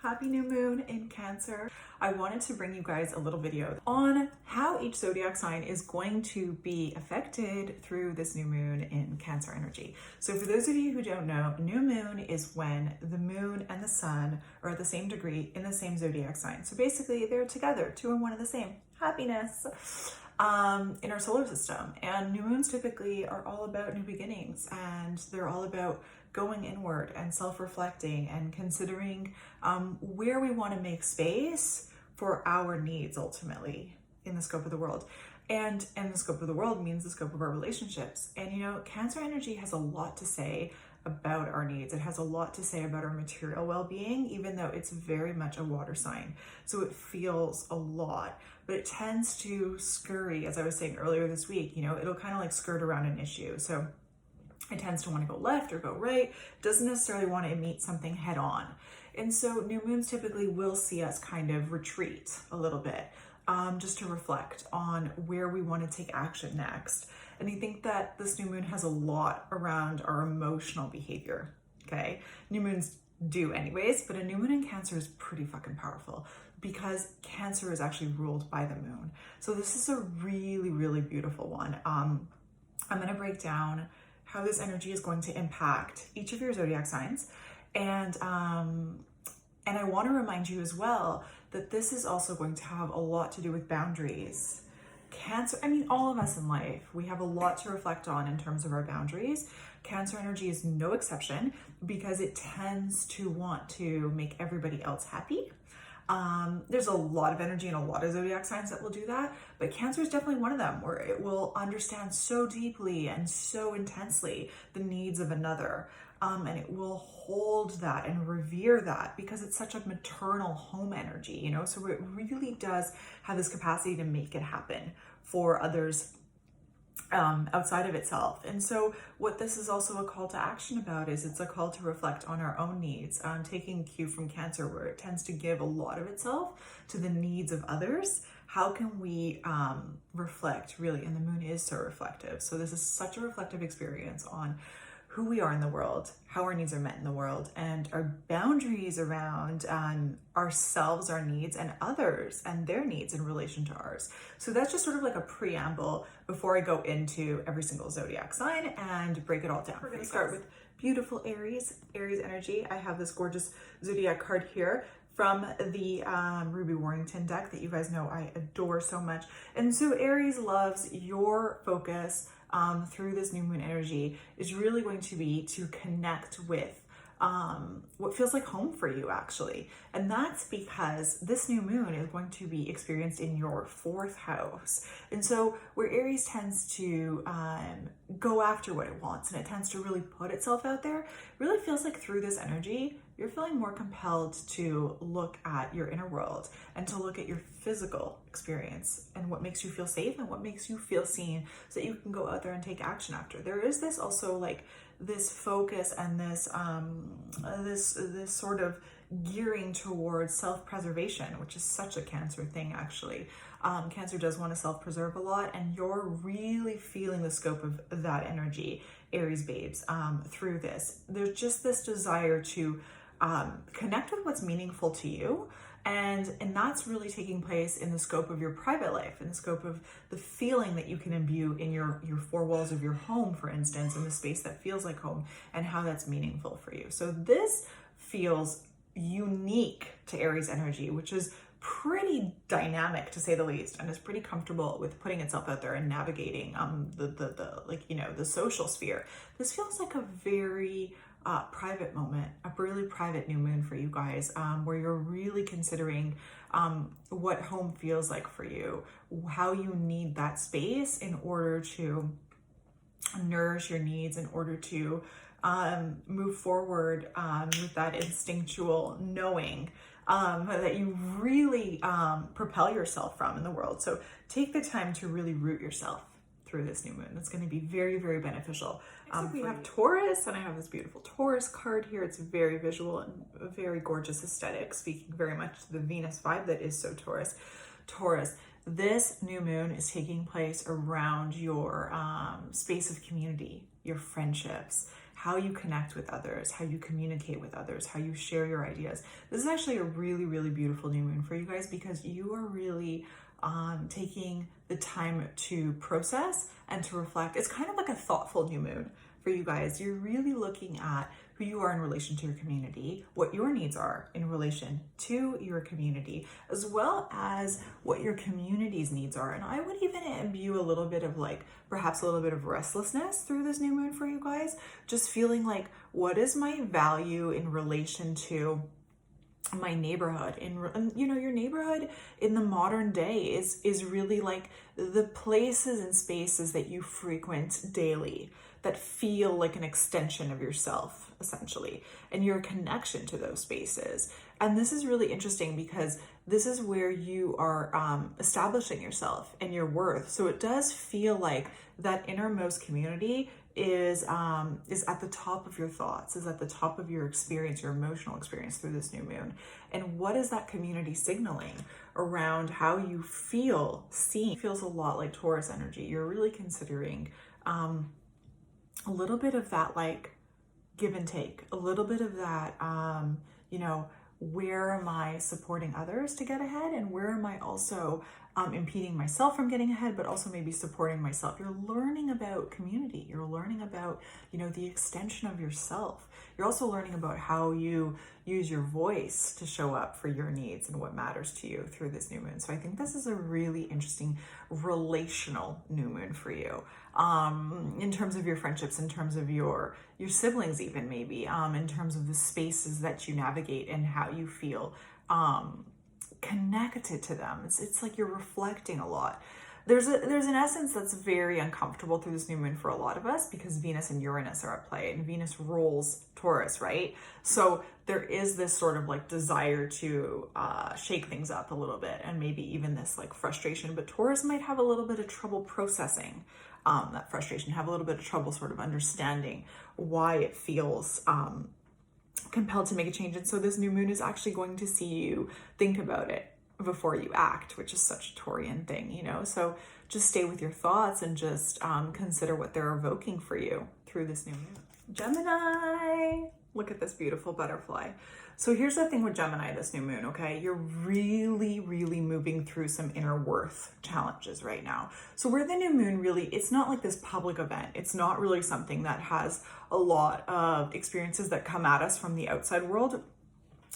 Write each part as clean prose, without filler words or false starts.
Happy new moon in Cancer. I wanted to bring you guys a little video on how each zodiac sign is going to be affected through this new moon in Cancer energy. So for those of you who don't know, new moon is when the moon and the sun are at the same degree in the same zodiac sign. So basically they're together, two and one of the same. Happiness. In our solar system. And new moons typically are all about new beginnings, and they're all about going inward and self-reflecting and considering where we want to make space for our needs ultimately in the scope of the world. And the scope of the world means the scope of our relationships. And you know, Cancer energy has a lot to say about our needs. It has a lot to say about our material well-being, even though it's very much a water sign. So it feels a lot, but it tends to scurry, as I was saying earlier this week, you know, it'll kind of like skirt around an issue. So it tends to want to go left or go right. It doesn't necessarily want to meet something head on. And so new moons typically will see us kind of retreat a little bit, just to reflect on where we want to take action next. And I think that this new moon has a lot around our emotional behavior, okay? New moons do anyways, but a new moon in Cancer is pretty fucking powerful because Cancer is actually ruled by the moon. So this is a really, really beautiful one. I'm going to break down how this energy is going to impact each of your zodiac signs. And I want to remind you as well that this is also going to have a lot to do with boundaries. Cancer, I mean, all of us in life, we have a lot to reflect on in terms of our boundaries. Cancer energy is no exception because it tends to want to make everybody else happy. There's a lot of energy in a lot of zodiac signs that will do that, but Cancer is definitely one of them where it will understand so deeply and so intensely the needs of another. And it will hold that and revere that because it's such a maternal home energy, you know, so it really does have this capacity to make it happen for others outside of itself. And so what this is also a call to action about is it's a call to reflect on our own needs, taking cue from Cancer where it tends to give a lot of itself to the needs of others. How can we reflect really? And the moon is so reflective. So this is such a reflective experience on who we are in the world, how our needs are met in the world, and our boundaries around ourselves, our needs, and others and their needs in relation to ours. So that's just sort of like a preamble before I go into every single zodiac sign and break it all down. We're going to start with beautiful Aries energy. I have this gorgeous zodiac card here from the Ruby Warrington deck that you guys know I adore so much. And so Aries loves your focus through this new moon energy is really going to be to connect with what feels like home for you actually. And that's because this new moon is going to be experienced in your 4th house. And so where Aries tends to go after what it wants and it tends to really put itself out there, really feels like through this energy, you're feeling more compelled to look at your inner world and to look at your physical experience and what makes you feel safe and what makes you feel seen so that you can go out there and take action after. There is this also like this focus and this this sort of gearing towards self-preservation, which is such a Cancer thing actually. Cancer does want to self-preserve a lot, and you're really feeling the scope of that energy, Aries babes, through this. There's just this desire to connect with what's meaningful to you. And that's really taking place in the scope of your private life, in the scope of the feeling that you can imbue in your 4 walls of your home, for instance, in the space that feels like home and how that's meaningful for you. So this feels unique to Aries energy, which is pretty dynamic to say the least, and is pretty comfortable with putting itself out there and navigating the like, you know, the social sphere. This feels like a very private moment, a really private new moon for you guys, where you're really considering what home feels like for you, how you need that space in order to nourish your needs, in order to move forward with that instinctual knowing that you really propel yourself from in the world. So take the time to really root yourself through this new moon. It's going to be very, very beneficial. We have Taurus, and I have this beautiful Taurus card here. It's very visual and a very gorgeous aesthetic, speaking very much to the Venus vibe that is so Taurus. Taurus, this new moon is taking place around your space of community, your friendships, how you connect with others, how you communicate with others, how you share your ideas. This is actually a really, really beautiful new moon for you guys, because you are really taking the time to process and to reflect. It's kind of like a thoughtful new moon for you guys. You're really looking at who you are in relation to your community, what your needs are in relation to your community, as well as what your community's needs are. And I would even imbue a little bit of like, perhaps a little bit of restlessness through this new moon for you guys, just feeling like, what is my value in relation to my neighborhood? And you know, your neighborhood in the modern day is really like the places and spaces that you frequent daily that feel like an extension of yourself, essentially, and your connection to those spaces. And this is really interesting because this is where you are establishing yourself and your worth. So it does feel like that innermost community is at the top of your thoughts, is at the top of your experience, your emotional experience through this new moon. And what is that community signaling around how you feel seen? It feels a lot like Taurus energy. You're really considering a little bit of that like give and take, a little bit of that, you know, where am I supporting others to get ahead, and where am I also impeding myself from getting ahead, but also maybe supporting myself. You're learning about community. You're learning about, you know, the extension of yourself. You're also learning about how you use your voice to show up for your needs and what matters to you through this new moon. So I think this is a really interesting relational new moon for you, in terms of your friendships, in terms of your siblings, even maybe, in terms of the spaces that you navigate and how you feel connected to them. It's like you're reflecting a lot. There's an essence that's very uncomfortable through this new moon for a lot of us, because Venus and Uranus are at play, and Venus rules Taurus, right? So there is this sort of like desire to shake things up a little bit, and maybe even this like frustration. But Taurus might have a little bit of trouble processing that frustration, have a little bit of trouble sort of understanding why it feels compelled to make a change. And so this new moon is actually going to see you think about it before you act, which is such a Taurian thing, you know? So just stay with your thoughts and just consider what they're evoking for you through this new moon. Gemini, look at this beautiful butterfly. So here's the thing with Gemini, this new moon, okay? You're really, really moving through some inner worth challenges right now. So where the new moon really, it's not like this public event. It's not really something that has a lot of experiences that come at us from the outside world.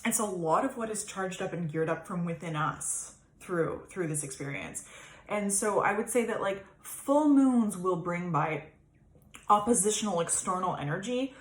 It's a lot of what is charged up and geared up from within us through this experience. And so I would say that like full moons will bring by oppositional external energy,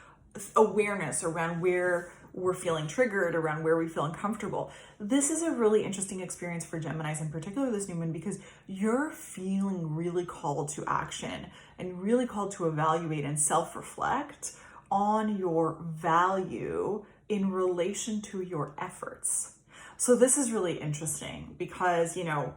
awareness around where we're feeling triggered, around where we feel uncomfortable. This is a really interesting experience for Geminis, in particular this new moon, because you're feeling really called to action and really called to evaluate and self-reflect on your value in relation to your efforts. So this is really interesting because, you know,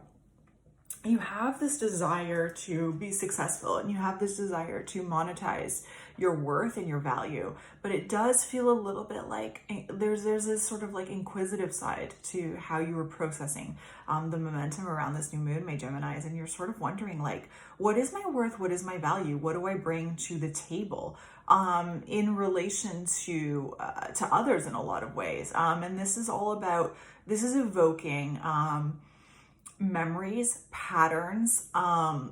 you have this desire to be successful and you have this desire to monetize your worth and your value, but it does feel a little bit like there's this sort of like inquisitive side to how you were processing the momentum around this new moon, my Geminis, and you're sort of wondering like, what is my worth? What is my value? What do I bring to the table in relation to others in a lot of ways? And this is all about, this is evoking memories, patterns,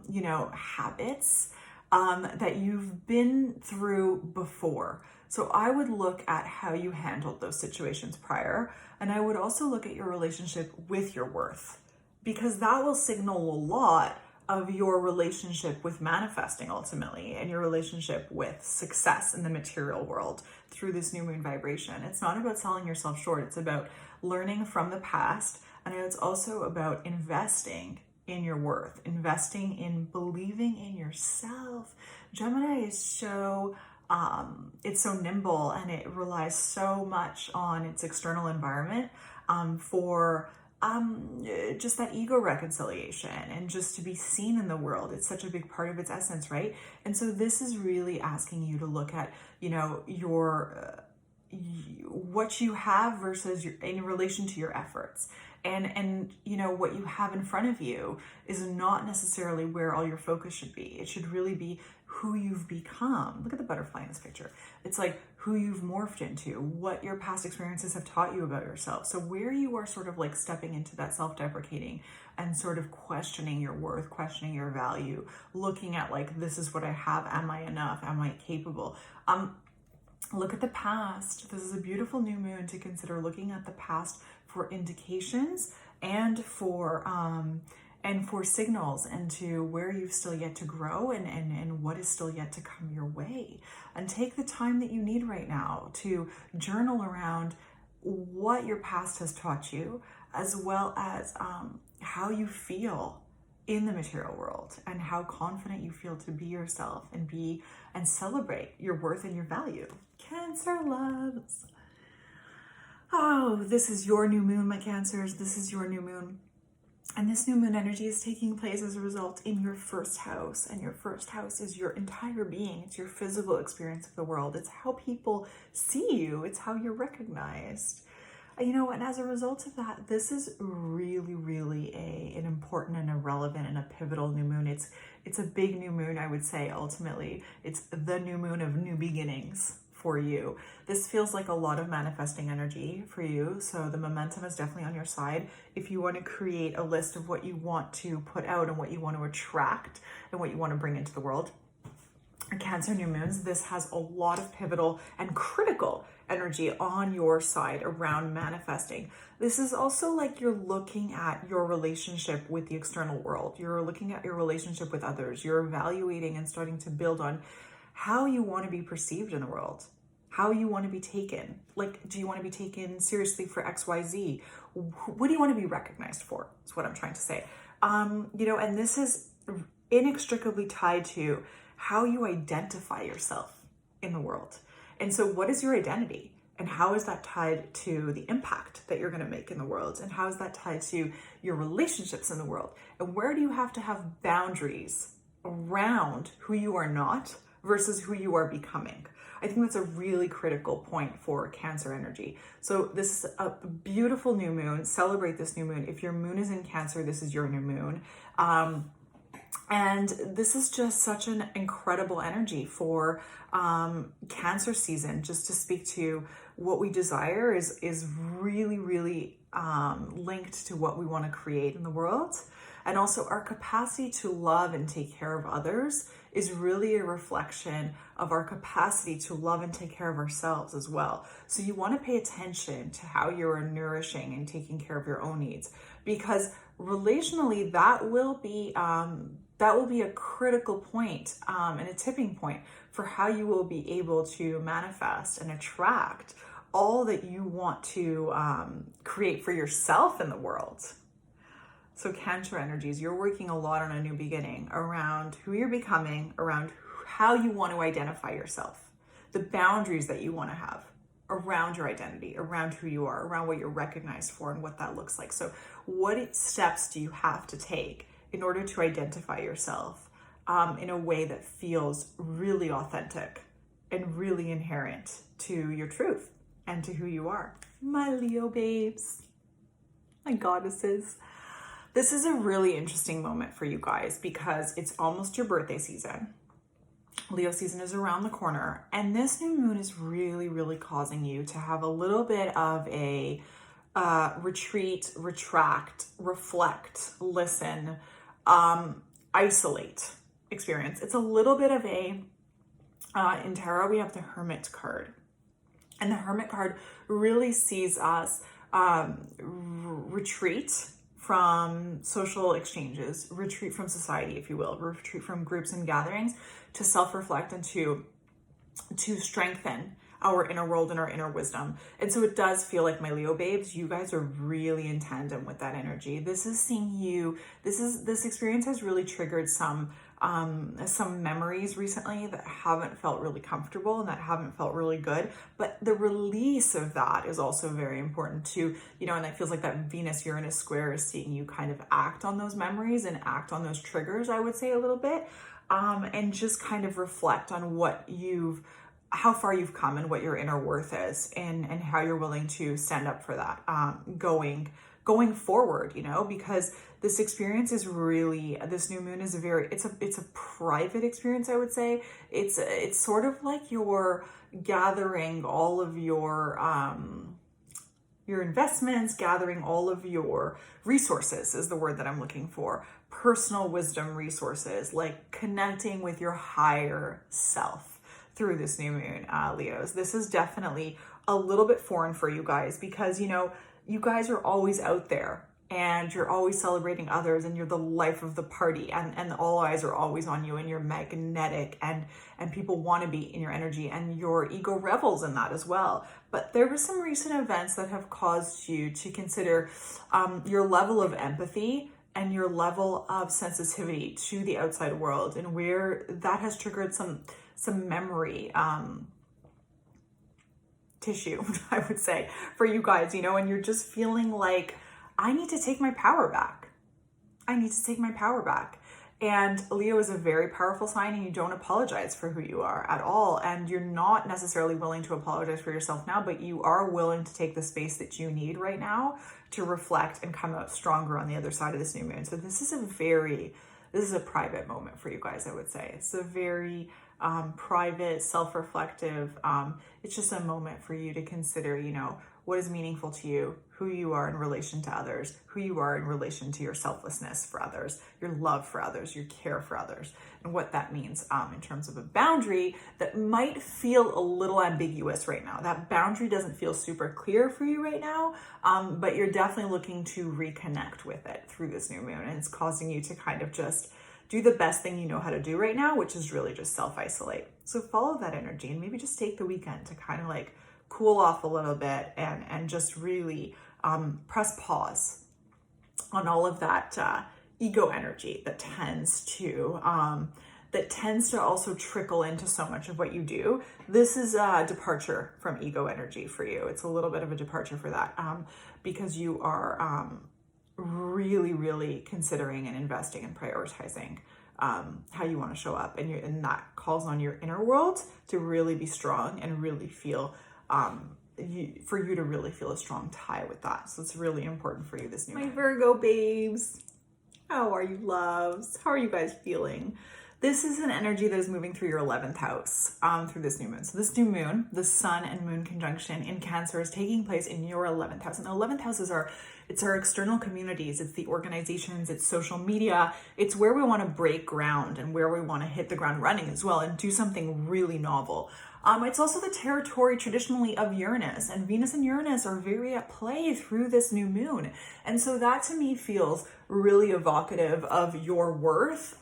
you know, habits that you've been through before. So I would look at how you handled those situations prior, and I would also look at your relationship with your worth, because that will signal a lot of your relationship with manifesting ultimately, and your relationship with success in the material world through this new moon vibration. It's not about selling yourself short. It's about learning from the past. And it's also about investing in your worth, investing in believing in yourself. Gemini is so, it's so nimble, and it relies so much on its external environment for just that ego reconciliation and just to be seen in the world. It's such a big part of its essence, right? And so this is really asking you to look at, you know, your what you have versus in relation to your efforts. And you know, what you have in front of you is not necessarily where all your focus should be. It should really be who you've become. Look at the butterfly in this picture. It's like who you've morphed into, what your past experiences have taught you about yourself. So where you are sort of like stepping into that self-deprecating and sort of questioning your worth, questioning your value, looking at like, this is what I have. Am I enough? Am I capable? Look at the past. This is a beautiful new moon to consider looking at the past for indications and for signals into where you've still yet to grow and what is still yet to come your way. And take the time that you need right now to journal around what your past has taught you, as well as how you feel in the material world and how confident you feel to be yourself and celebrate your worth and your value. Cancer loves. Oh, this is your new moon, my Cancers. This is your new moon. And this new moon energy is taking place as a result in your first house. And your first house is your entire being. It's your physical experience of the world. It's how people see you. It's how you're recognized. And as a result of that, this is really, really an important and a relevant and a pivotal new moon. It's a big new moon, I would say, ultimately. It's the new moon of new beginnings for you. This feels like a lot of manifesting energy for you. So the momentum is definitely on your side. If you want to create a list of what you want to put out and what you want to attract and what you want to bring into the world, Cancer new moons, this has a lot of pivotal and critical energy on your side around manifesting. This is also like you're looking at your relationship with the external world. You're looking at your relationship with others. You're evaluating and starting to build on how you want to be perceived in the world, how you want to be taken. Like, do you want to be taken seriously for XYZ? What do you want to be recognized for? Is what I'm trying to say. And this is inextricably tied to how you identify yourself in the world. And so what is your identity? And how is that tied to the impact that you're going to make in the world? And how is that tied to your relationships in the world? And where do you have to have boundaries around who you are not versus who you are becoming? I think that's a really critical point for Cancer energy. So this is a beautiful new moon. Celebrate this new moon. If your moon is in Cancer, this is your new moon. And this is just such an incredible energy for Cancer season. Just to speak to what we desire is really, really linked to what we want to create in the world. And also our capacity to love and take care of others is really a reflection of our capacity to love and take care of ourselves as well. So you want to pay attention to how you're nourishing and taking care of your own needs, because relationally that will be a critical point and a tipping point for how you will be able to manifest and attract all that you want to create for yourself in the world. So Cancer energies, you're working a lot on a new beginning around who you're becoming, around how you want to identify yourself, the boundaries that you want to have around your identity, around who you are, around what you're recognized for and what that looks like. So what steps do you have to take in order to identify yourself in a way that feels really authentic and really inherent to your truth and to who you are? My Leo babes, my goddesses. This is a really interesting moment for you guys because it's almost your birthday season. Leo season is around the corner, and this new moon is really, really causing you to have a little bit of a retreat, retract, reflect, listen, isolate experience. It's a little bit of in tarot, we have the Hermit card. And the Hermit card really sees us retreat from social exchanges, retreat from society, if you will, retreat from groups and gatherings to self-reflect and to strengthen our inner world and our inner wisdom. And so it does feel like, my Leo babes, you guys are really in tandem with that energy. This is seeing you, this experience has really triggered some memories recently that haven't felt really comfortable and that haven't felt really good. But the release of that is also very important too, and it feels like that Venus-Uranus square is seeing you kind of act on those memories and act on those triggers, I would say, a little bit, and just kind of reflect on how far you've come and what your inner worth is and how you're willing to stand up for that, going going forward, you know, because this experience is really, this new moon is it's a private experience, I would say. It's sort of like you're gathering all of your investments, gathering all of your resources is the word that I'm looking for. Personal wisdom resources, like connecting with your higher self through this new moon, Leos. This is definitely a little bit foreign for you guys because, you know, you guys are always out there and you're always celebrating others and you're the life of the party and all eyes are always on you and you're magnetic and people want to be in your energy and your ego revels in that as well. But there were some recent events that have caused you to consider your level of empathy and your level of sensitivity to the outside world, and where that has triggered some memory tissue, I would say, for you guys, you know, and you're just feeling like, I need to take my power back. I need to take my power back. And Leo is a very powerful sign, and you don't apologize for who you are at all. And you're not necessarily willing to apologize for yourself now, but you are willing to take the space that you need right now to reflect and come out stronger on the other side of this new moon. So this is a private moment for you guys, I would say. It's a very private, self-reflective. It's just a moment for you to consider, you know, what is meaningful to you, who you are in relation to others, who you are in relation to your selflessness for others, your love for others, your care for others, and what that means in terms of a boundary that might feel a little ambiguous right now. That boundary doesn't feel super clear for you right now, but you're definitely looking to reconnect with it through this new moon, and it's causing you to kind of just do the best thing you know how to do right now, which is really just self-isolate. So follow that energy and maybe just take the weekend to kind of like cool off a little bit and just really press pause on all of that ego energy that tends to also trickle into so much of what you do. This is a departure from ego energy for you. It's a little bit of a departure for that because you are really considering and investing and prioritizing how you want to show up, and that calls on your inner world to really be strong and really feel for you to really feel a strong tie with that. So it's really important for you this new month. My Virgo babes, how are you, loves? How are you guys feeling? This is an energy that is moving through your 11th house through this new moon. So this new moon, the sun and moon conjunction in Cancer, is taking place in your 11th house. And the 11th house is our external communities. It's the organizations, it's social media. It's where we want to break ground and where we want to hit the ground running as well and do something really novel. It's also the territory traditionally of Uranus, and Venus and Uranus are very at play through this new moon. And so that to me feels really evocative of your worth.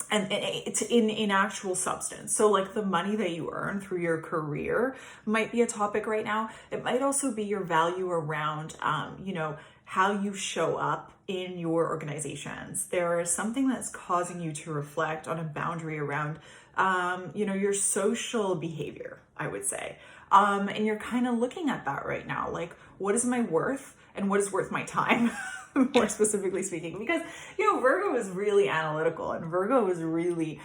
And it's in actual substance. So like the money that you earn through your career might be a topic right now. It might also be your value around, you know, how you show up in your organizations. There is something that's causing you to reflect on a boundary around, you know, your social behavior, I would say. And you're kind of looking at that right now. Like, what is my worth and what is worth my time? More specifically speaking, because, you know, Virgo is really analytical and Virgo is really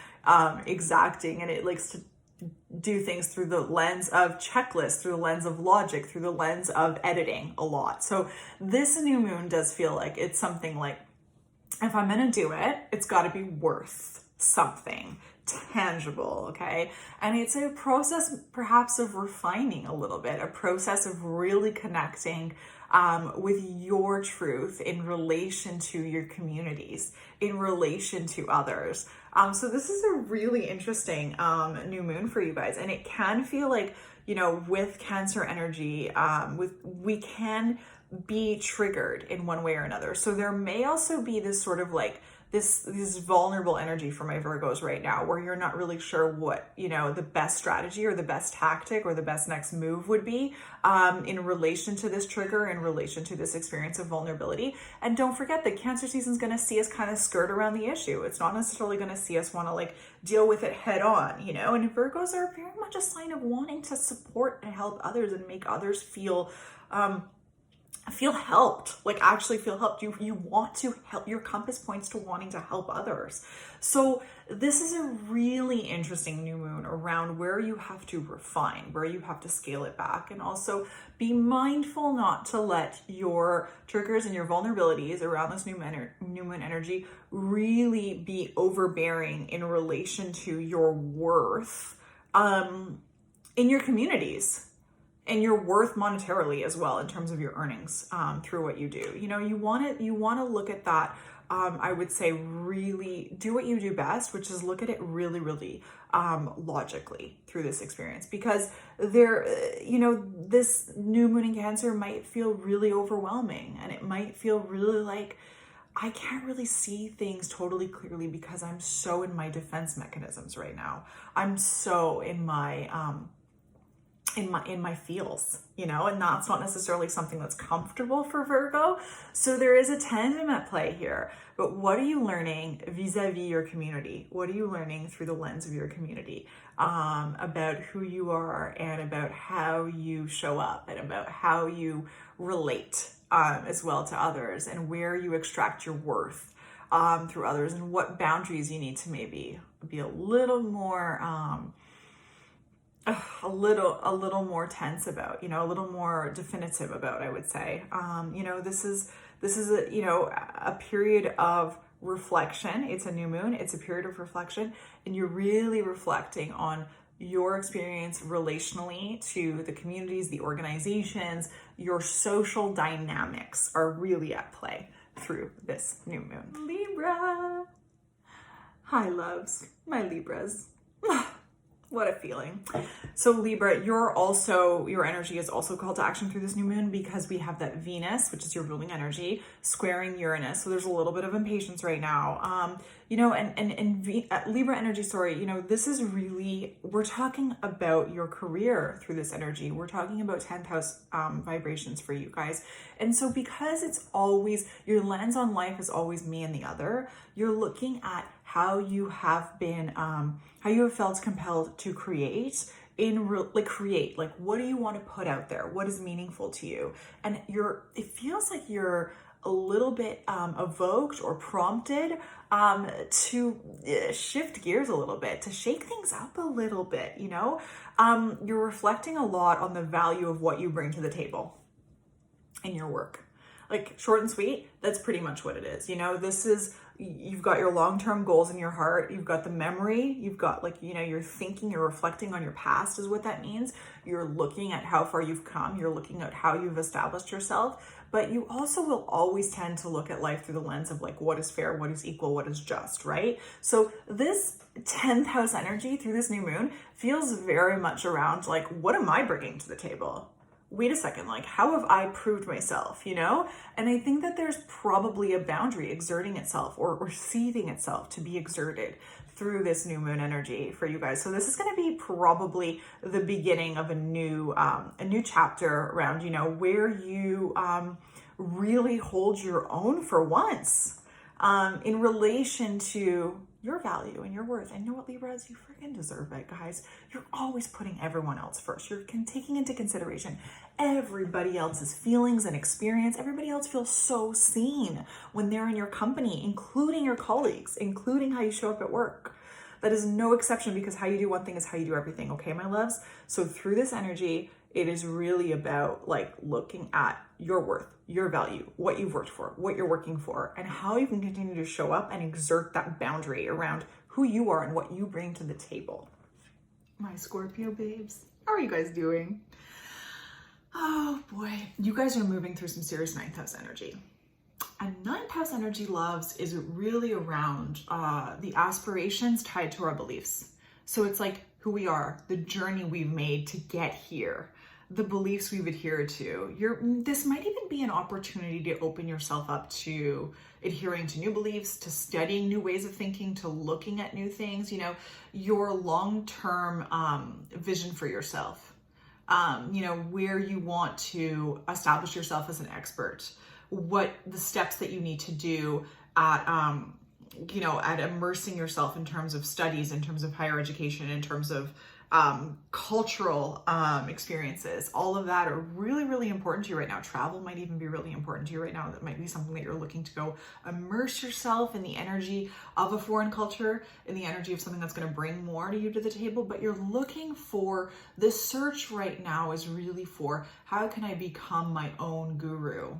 exacting, and it likes to do things through the lens of checklist, through the lens of logic, through the lens of editing a lot. So this new moon does feel like it's something like, if I'm going to do it, it's got to be worth something tangible, okay? And it's a process perhaps of refining a little bit, a process of really connecting with your truth in relation to your communities, in relation to others. So this is a really interesting new moon for you guys. And it can feel like, you know, with Cancer energy, we can be triggered in one way or another. So there may also be this sort of like this vulnerable energy for my Virgos right now, where you're not really sure what, you know, the best strategy or the best tactic or the best next move would be in relation to this trigger, in relation to this experience of vulnerability. And don't forget that Cancer season is going to see us kind of skirt around the issue. It's not necessarily going to see us want to like deal with it head on, you know. And Virgos are very much a sign of wanting to support and help others and make others feel feel helped, like actually feel helped. You want to help. Your compass points to wanting to help others. So this is a really interesting new moon around where you have to refine, where you have to scale it back, and also be mindful not to let your triggers and your vulnerabilities around this new moon energy really be overbearing in relation to your worth in your communities. And your worth monetarily as well in terms of your earnings through what you do. You know, you want to look at that. I would say really do what you do best, which is look at it really, really logically through this experience, because this new moon in Cancer might feel really overwhelming, and it might feel really like I can't really see things totally clearly because I'm so in my defense mechanisms right now. I'm so in my feels, you know, and that's not necessarily something that's comfortable for Virgo. So there is a tandem at play here. But what are you learning vis-a-vis your community? What are you learning through the lens of your community about who you are, and about how you show up, and about how you relate as well to others, and where you extract your worth through others, and what boundaries you need to maybe be a little more a little more tense about, you know, a little more definitive about, I would say. You know, this is a, you know, a period of reflection. It's a new moon. It's a period of reflection, and you're really reflecting on your experience relationally to the communities, the organizations. Your social dynamics are really at play through this new moon. Libra. Hi, loves. My Libras. What a feeling. So Libra, your energy is also called to action through this new moon, because we have that Venus, which is your ruling energy, squaring Uranus. So there's a little bit of impatience right now. You know, and Libra energy, sorry, you know, this is really, we're talking about your career through this energy. We're talking about 10th house vibrations for you guys. And so because it's always, your lens on life is always me and the other, you're looking at how you have been, how you have felt compelled to create like what do you want to put out there? What is meaningful to you? And it feels like you're a little bit evoked or prompted to shift gears a little bit, to shake things up a little bit, you know? You're reflecting a lot on the value of what you bring to the table in your work. Like, short and sweet, that's pretty much what it is. You know, you've got your long-term goals in your heart. You've got the memory. You've got, like, you know, you're thinking, you're reflecting on your past is what that means. You're looking at how far you've come. You're looking at how you've established yourself. But you also will always tend to look at life through the lens of, like, what is fair, what is equal, what is just, right? So this 10th house energy through this new moon feels very much around, like, what am I bringing to the table? Wait a second, like, how have I proved myself, you know? And I think that there's probably a boundary exerting itself or seething itself to be exerted through this new moon energy for you guys. So this is going to be probably the beginning of a new chapter around, you know, where you really hold your own for once in relation to your value and your worth. And you know what, Libras? You freaking deserve it, guys. You're always putting everyone else first. You're taking into consideration everybody else's feelings and experience. Everybody else feels so seen when they're in your company, including your colleagues, including how you show up at work. That is no exception, because how you do one thing is how you do everything. Okay, my loves? So through this energy, it is really about, like, looking at your worth, your value, what you've worked for, what you're working for, and how you can continue to show up and exert that boundary around who you are and what you bring to the table. My Scorpio babes, how are you guys doing? Oh boy, you guys are moving through some serious 9th house energy. And 9th house energy, loves, is really around the aspirations tied to our beliefs. So it's like who we are, the journey we've made to get here, the beliefs we've adhered to. This might even be an opportunity to open yourself up to adhering to new beliefs, to studying new ways of thinking, to looking at new things, you know, your long-term vision for yourself, you know, where you want to establish yourself as an expert, what the steps that you need to do at, you know, at immersing yourself in terms of studies, in terms of higher education, in terms of cultural experiences, all of that are really, really important to you right now. Travel might even be really important to you right now. That might be something that you're looking to go immerse yourself in the energy of a foreign culture, in the energy of something that's going to bring more to you to the table. But you're looking for, this search right now is really for, how can I become my own guru?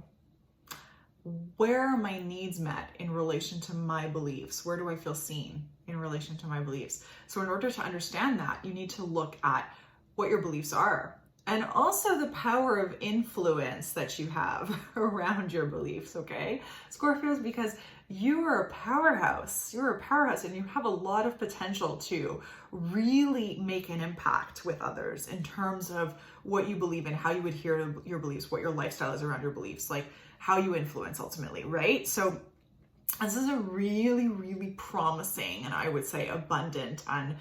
Where are my needs met in relation to my beliefs? Where do I feel seen in relation to my beliefs? So in order to understand that, you need to look at what your beliefs are, and also the power of influence that you have around your beliefs, okay? Scorpios, because you are a powerhouse. You're a powerhouse, and you have a lot of potential to really make an impact with others in terms of what you believe in, how you adhere to your beliefs, what your lifestyle is around your beliefs, like how you influence ultimately, right? So this is a really, really promising, and I would say abundant and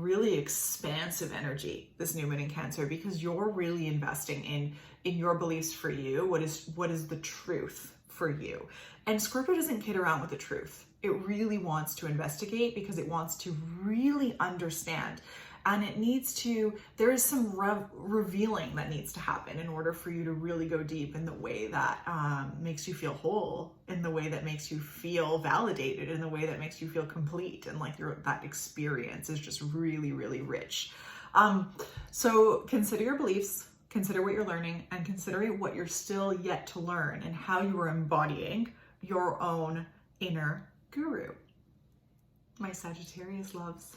really expansive energy, this new moon in Cancer, because you're really investing in your beliefs for you. What is the truth for you? And Scorpio doesn't kid around with the truth. It really wants to investigate because it wants to really understand. And it needs to, there is some revealing that needs to happen in order for you to really go deep in the way that makes you feel whole, in the way that makes you feel validated, in the way that makes you feel complete. And like that experience is just really, really rich. So consider your beliefs, consider what you're learning, and consider what you're still yet to learn and how you are embodying your own inner guru. My Sagittarius loves.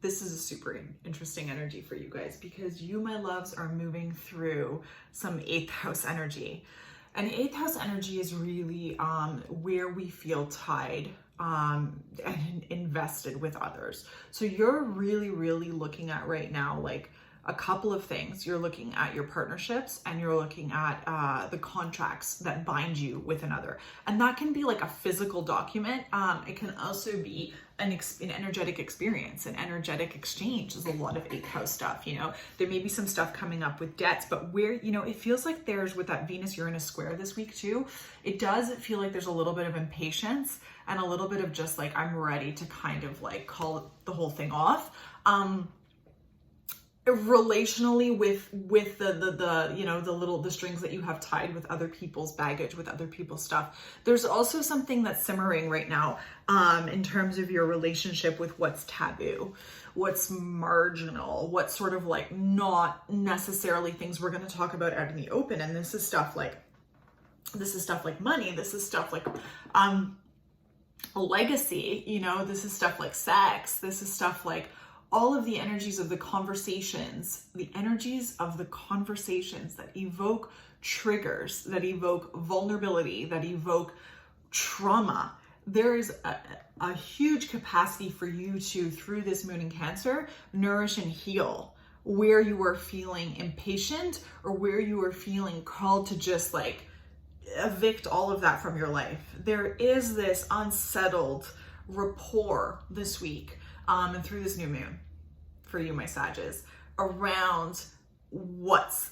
This is a super interesting energy for you guys, because you, my loves, are moving through some 8th house energy. And 8th house energy is really where we feel tied and invested with others. So you're really, really looking at right now, like, a couple of things. You're looking at your partnerships, and you're looking at the contracts that bind you with another. And that can be like a physical document. It can also be an energetic experience, an energetic exchange. There's a lot of 8th house stuff, you know. There may be some stuff coming up with debts, but where, you know, it feels like there's, with that Venus-Uranus square this week too, it does feel like there's a little bit of impatience and a little bit of just like, I'm ready to kind of like call the whole thing off. Relationally with the you know, the strings that you have tied with other people's baggage, with other people's stuff. There's also something that's simmering right now in terms of your relationship with what's taboo, what's marginal, what's sort of like not necessarily things we're going to talk about out in the open. And this is stuff like money, this is stuff like a legacy, you know, this is stuff like sex, this is stuff like all of the energies of the conversations, the energies of the conversations that evoke triggers, that evoke vulnerability, that evoke trauma. There is a huge capacity for you to, through this moon in Cancer, nourish and heal where you are feeling impatient or where you are feeling called to just like evict all of that from your life. There is this unsettled rapport this week and through this new moon for you, my Sages, around what's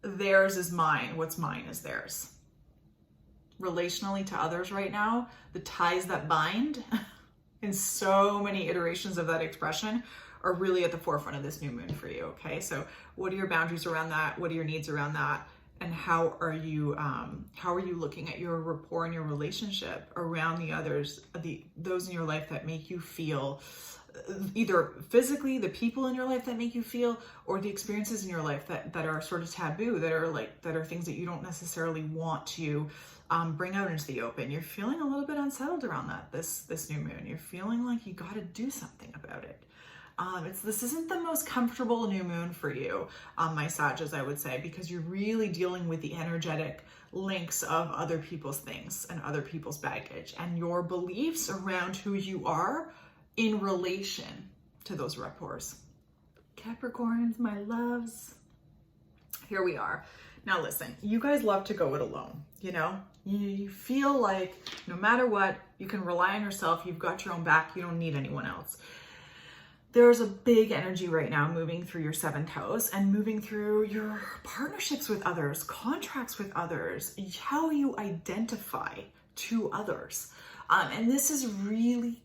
theirs is mine, what's mine is theirs. Relationally to others right now, the ties that bind in so many iterations of that expression are really at the forefront of this new moon for you, okay? So what are your boundaries around that? What are your needs around that? And how are you looking at your rapport and your relationship around the others, those in your life that make you feel either physically, the people in your life that make you feel, or the experiences in your life that are sort of taboo, that are things that you don't necessarily want to bring out into the open. You're feeling a little bit unsettled around that this new moon. You're feeling like you got to do something about it. This isn't the most comfortable new moon for you, my Sages, I would say, because you're really dealing with the energetic links of other people's things and other people's baggage and your beliefs around who you are in relation to those rapports. Capricorns, my loves, here we are. Now listen, you guys love to go it alone, you know? You feel like no matter what, you can rely on yourself, you've got your own back, you don't need anyone else. There's a big energy right now moving through your 7th house and moving through your partnerships with others, contracts with others, how you identify to others. And this is really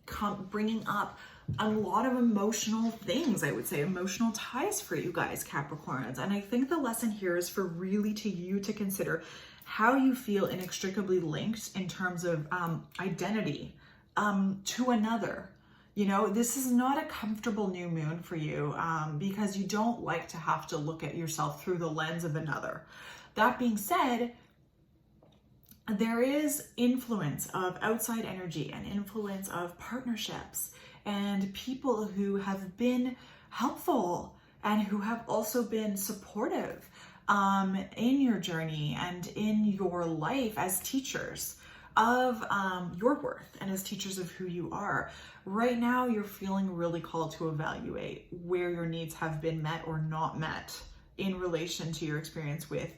bringing up a lot of emotional things, I would say, emotional ties for you guys, Capricorns. And I think the lesson here is for really you to consider how you feel inextricably linked in terms of identity to another. You know, this is not a comfortable new moon for you because you don't like to have to look at yourself through the lens of another. That being said, there is influence of outside energy and influence of partnerships and people who have been helpful and who have also been supportive in your journey and in your life as teachers of your worth and as teachers of who you are. Right now, you're feeling really called to evaluate where your needs have been met or not met in relation to your experience with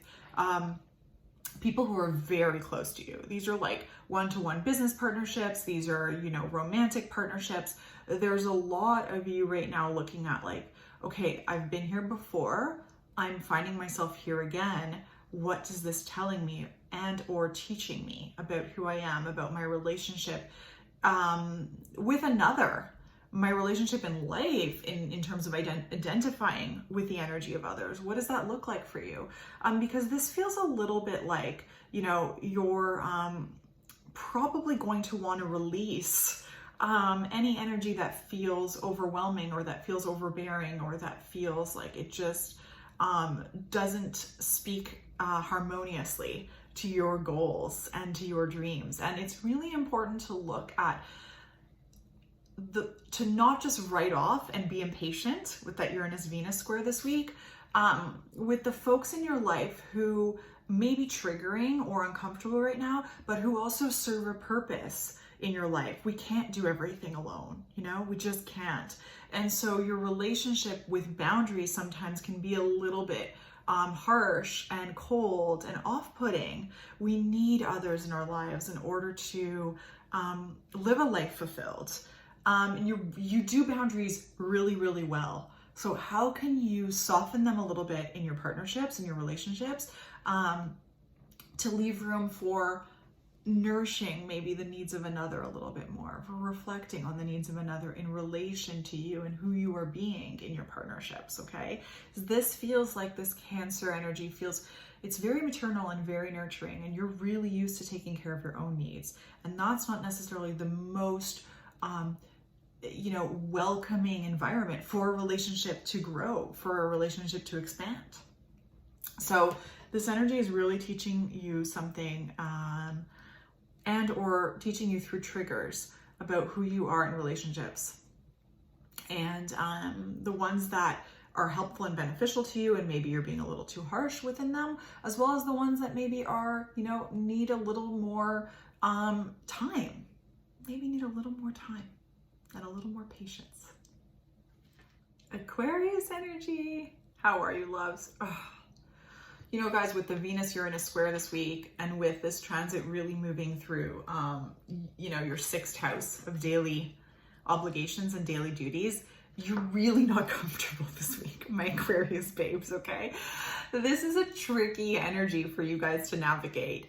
people who are very close to you. These are like one-to-one business partnerships. These are, you know, romantic partnerships. There's a lot of you right now looking at like, okay, I've been here before. I'm finding myself here again. What is this telling me and or teaching me about who I am, about my relationship with another, my relationship in life in terms of identifying with the energy of others? What does that look like for you? Because this feels a little bit like, you know, you're probably going to want to release any energy that feels overwhelming or that feels overbearing or that feels like it just doesn't speak harmoniously to your goals and to your dreams. And it's really important to look at to not just write off and be impatient with that Uranus-Venus square this week, with the folks in your life who may be triggering or uncomfortable right now, but who also serve a purpose in your life. We can't do everything alone, you know, we just can't. And so your relationship with boundaries sometimes can be a little bit harsh and cold and off-putting. We need others in our lives in order to live a life fulfilled. And you do boundaries really, really well. So how can you soften them a little bit in your partnerships and your relationships to leave room for nourishing maybe the needs of another a little bit more, for reflecting on the needs of another in relation to you and who you are being in your partnerships, okay? This feels like this Cancer energy feels, it's very maternal and very nurturing, and you're really used to taking care of your own needs. And that's not necessarily the most, you know, welcoming environment for a relationship to grow, for a relationship to expand. So this energy is really teaching you something and or teaching you through triggers about who you are in relationships, and the ones that are helpful and beneficial to you, and maybe you're being a little too harsh within them, as well as the ones that maybe are, you know, need a little more time, maybe need a little more time and a little more patience. Aquarius energy, how are you, loves? Oh. You know, guys, with the Venus-Uranus square this week, and with this transit really moving through, you know, your 6th house of daily obligations and daily duties, you're really not comfortable this week, my Aquarius babes, okay? This is a tricky energy for you guys to navigate.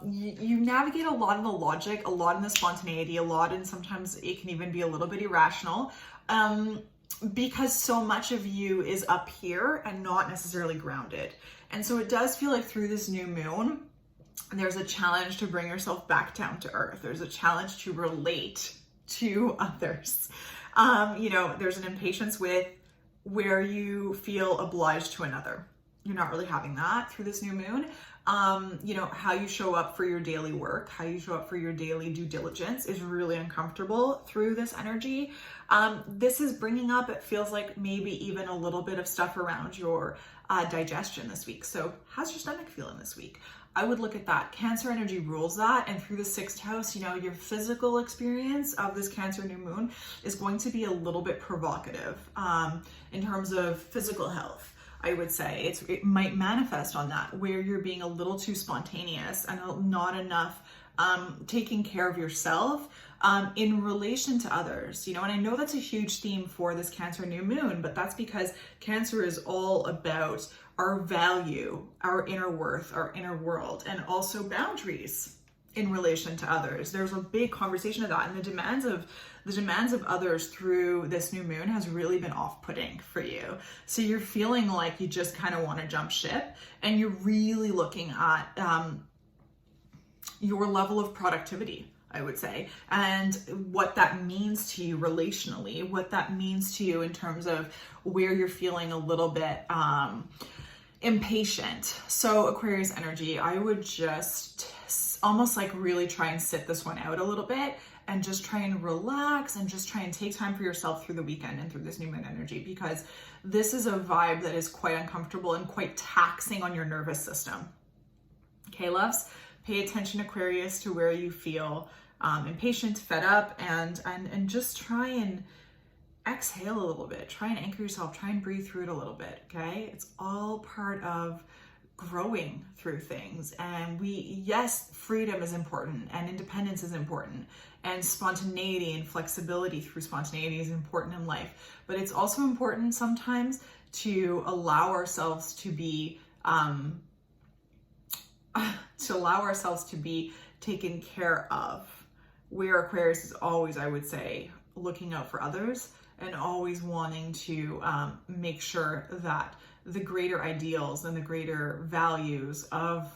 You navigate a lot in the logic, a lot in the spontaneity, a lot in sometimes it can even be a little bit irrational. Because so much of you is up here and not necessarily grounded. And so it does feel like through this new moon, there's a challenge to bring yourself back down to earth. There's a challenge to relate to others. You know, there's an impatience with where you feel obliged to another. You're not really having that through this new moon. You know, how you show up for your daily work, how you show up for your daily due diligence is really uncomfortable through this energy. This is bringing up, it feels like maybe even a little bit of stuff around your digestion this week. So how's your stomach feeling this week? I would look at that. Cancer energy rules that. And through the 6th house, you know, your physical experience of this Cancer new moon is going to be a little bit provocative in terms of physical health. I would say it might manifest on that, where you're being a little too spontaneous and not enough taking care of yourself in relation to others, you know. And I know that's a huge theme for this Cancer new moon, but that's because Cancer is all about our value, our inner worth, our inner world, and also boundaries in relation to others. There's a big conversation of that, and the demands of others through this new moon has really been off-putting for you. So you're feeling like you just kind of want to jump ship, and you're really looking at your level of productivity, I would say, and what that means to you relationally, what that means to you in terms of where you're feeling a little bit impatient. So Aquarius energy, I would just almost like really try and sit this one out a little bit and just try and relax and just try and take time for yourself through the weekend and through this new moon energy, because this is a vibe that is quite uncomfortable and quite taxing on your nervous system. Okay, loves? Pay attention, Aquarius, to where you feel impatient, fed up, and just try and exhale a little bit. Try and anchor yourself. Try and breathe through it a little bit, okay? It's all part of growing through things. And yes, freedom is important, and independence is important, and spontaneity and flexibility through spontaneity is important in life. But it's also important sometimes to allow ourselves to be taken care of, where Aquarius is always, I would say, looking out for others and always wanting to make sure that the greater ideals and the greater values of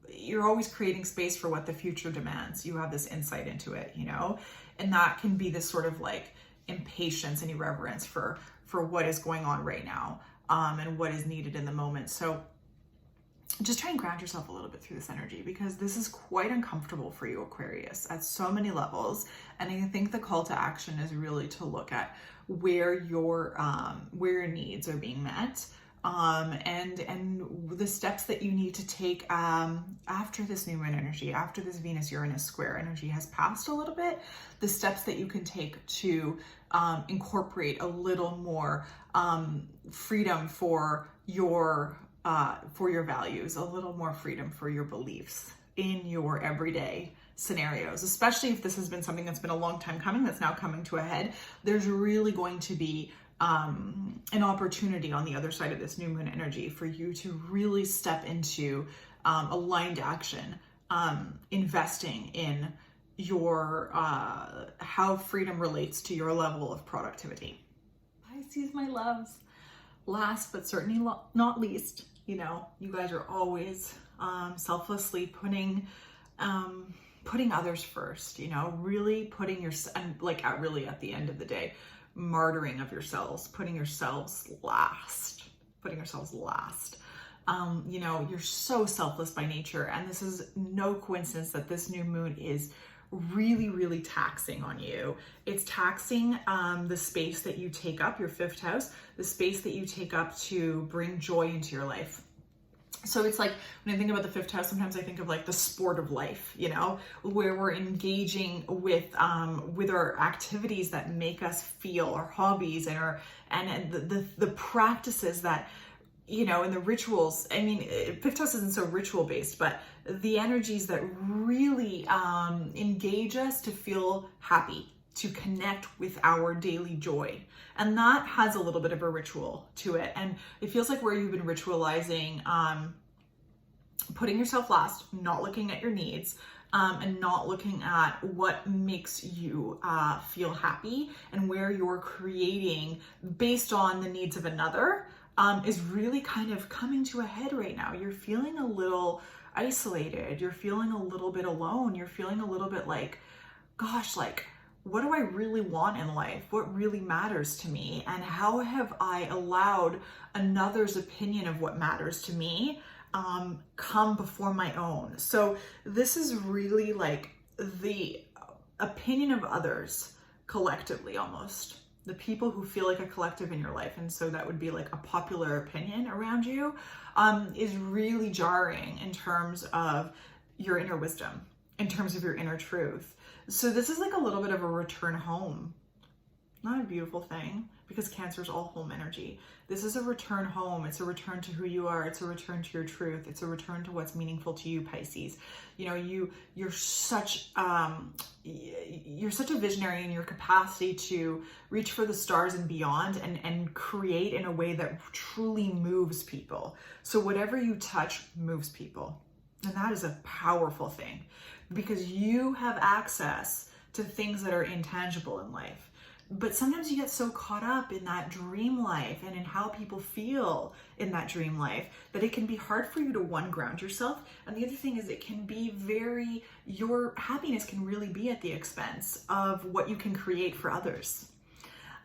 you're always creating space for what the future demands. You have this insight into it, you know, and that can be this sort of like impatience and irreverence for what is going on right now and what is needed in the moment. So just try and ground yourself a little bit through this energy, because this is quite uncomfortable for you, Aquarius, at so many levels. And I think the call to action is really to look at where your needs are being met, and the steps that you need to take after this new moon energy, after this Venus-Uranus square energy has passed a little bit, the steps that you can take to incorporate a little more freedom for your values, a little more freedom for your beliefs in your everyday scenarios, especially if this has been something that's been a long time coming, that's now coming to a head. There's really going to be an opportunity on the other side of this new moon energy for you to really step into aligned action, investing in your how freedom relates to your level of productivity. Pisces, my loves. Last but certainly not least, you know, you guys are always selflessly putting others first, you know, really putting really at the end of the day, martyring of yourselves, putting yourselves last. You know, you're so selfless by nature, and this is no coincidence that this new moon is really, really taxing on you. It's taxing the space that you take up, your fifth house, the space that you take up to bring joy into your life. So it's like, when I think about the fifth house, sometimes I think of like the sport of life, you know, where we're engaging with our activities that make us feel, our hobbies and the practices that, you know, and the rituals. I mean, fifth house isn't so ritual based, but the energies that really engage us to feel happy, to connect with our daily joy. And that has a little bit of a ritual to it. And it feels like where you've been ritualizing, putting yourself last, not looking at your needs, and not looking at what makes you feel happy, and where you're creating based on the needs of another, is really kind of coming to a head right now. You're feeling a little isolated. You're feeling a little bit alone. You're feeling a little bit like, gosh, like, what do I really want in life? What really matters to me? And how have I allowed another's opinion of what matters to me come before my own? So this is really like the opinion of others collectively, almost. The people who feel like a collective in your life, and so that would be like a popular opinion around you, is really jarring in terms of your inner wisdom, in terms of your inner truth. So this is like a little bit of a return home. Not a beautiful thing, because Cancer is all home energy. This is a return home. It's a return to who you are. It's a return to your truth. It's a return to what's meaningful to you, Pisces. You know, you're such a visionary in your capacity to reach for the stars and beyond, and create in a way that truly moves people. So whatever you touch moves people. And that is a powerful thing because you have access to things that are intangible in life. But sometimes you get so caught up in that dream life and in how people feel in that dream life that it can be hard for you to, one, ground yourself. And the other thing is it can be your happiness can really be at the expense of what you can create for others.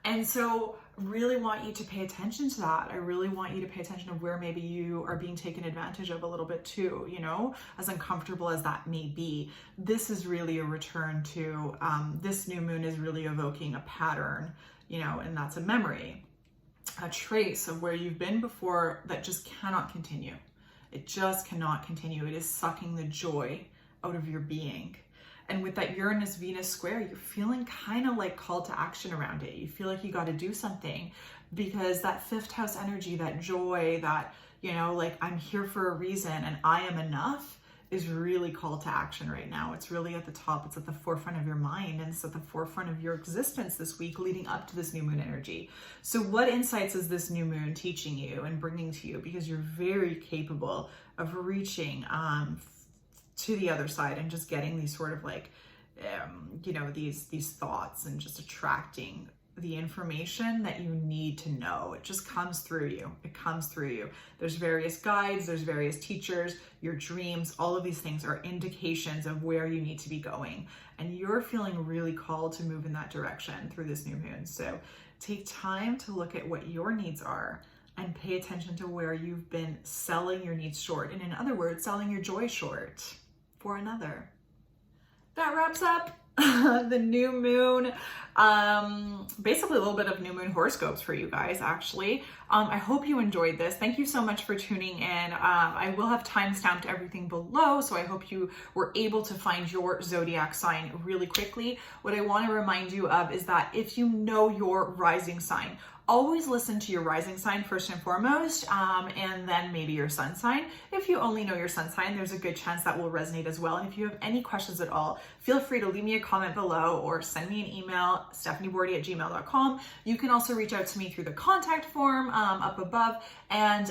And so really want you to pay attention to that. I really want you to pay attention to where maybe you are being taken advantage of a little bit too, as uncomfortable as that may be. This is really a return to, this new moon is really evoking a pattern, and that's a memory, a trace of where you've been before that just cannot continue. It just cannot continue. It is sucking the joy out of your being. And with that Uranus-Venus square, you're feeling kind of like called to action around it. You feel like you got to do something because that fifth house energy, that joy, that, like I'm here for a reason and I am enough is really called to action right now. It's really at the top. It's at the forefront of your mind and it's at the forefront of your existence this week leading up to this new moon energy. So what insights is this new moon teaching you and bringing to you? Because you're very capable of reaching to the other side and just getting these sort of like, these thoughts and just attracting the information that you need to know. It just comes through you. It comes through you. There's various guides, there's various teachers, your dreams, all of these things are indications of where you need to be going. And you're feeling really called to move in that direction through this new moon. So take time to look at what your needs are and pay attention to where you've been selling your needs short. And in other words, selling your joy short for another. That wraps up the new moon. Basically a little bit of new moon horoscopes for you guys, actually. I hope you enjoyed this. Thank you so much for tuning in. I will have time-stamped everything below, so I hope you were able to find your zodiac sign really quickly. What I want to remind you of is that if you know your rising sign, always listen to your rising sign first and foremost, and then maybe your sun sign. If you only know your sun sign, there's a good chance that will resonate as well. And if you have any questions at all, feel free to leave me a comment below or send me an email, stephanieboardy@gmail.com. You can also reach out to me through the contact form up above. And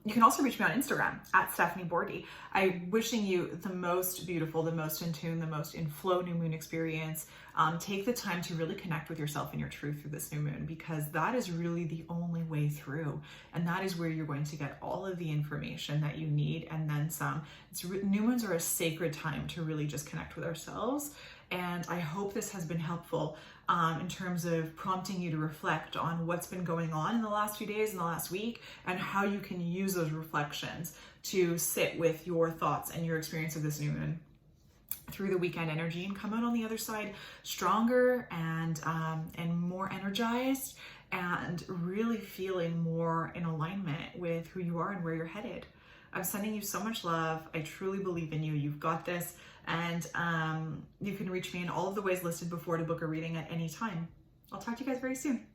you can also reach me on Instagram @stephanieboardy. I'm wishing you the most beautiful, the most in tune, the most in flow new moon experience. Take the time to really connect with yourself and your truth through this new moon, because that is really the only way through. And that is where you're going to get all of the information that you need and then some. New moons are a sacred time to really just connect with ourselves. And I hope this has been helpful in terms of prompting you to reflect on what's been going on in the last few days, in the last week, and how you can use those reflections to sit with your thoughts and your experience of this new moon through the weekend energy and come out on the other side stronger and more energized and really feeling more in alignment with who you are and where you're headed. I'm sending you so much love. I truly believe in you. You've got this. And you can reach me in all of the ways listed before to book a reading at any time. I'll talk to you guys very soon.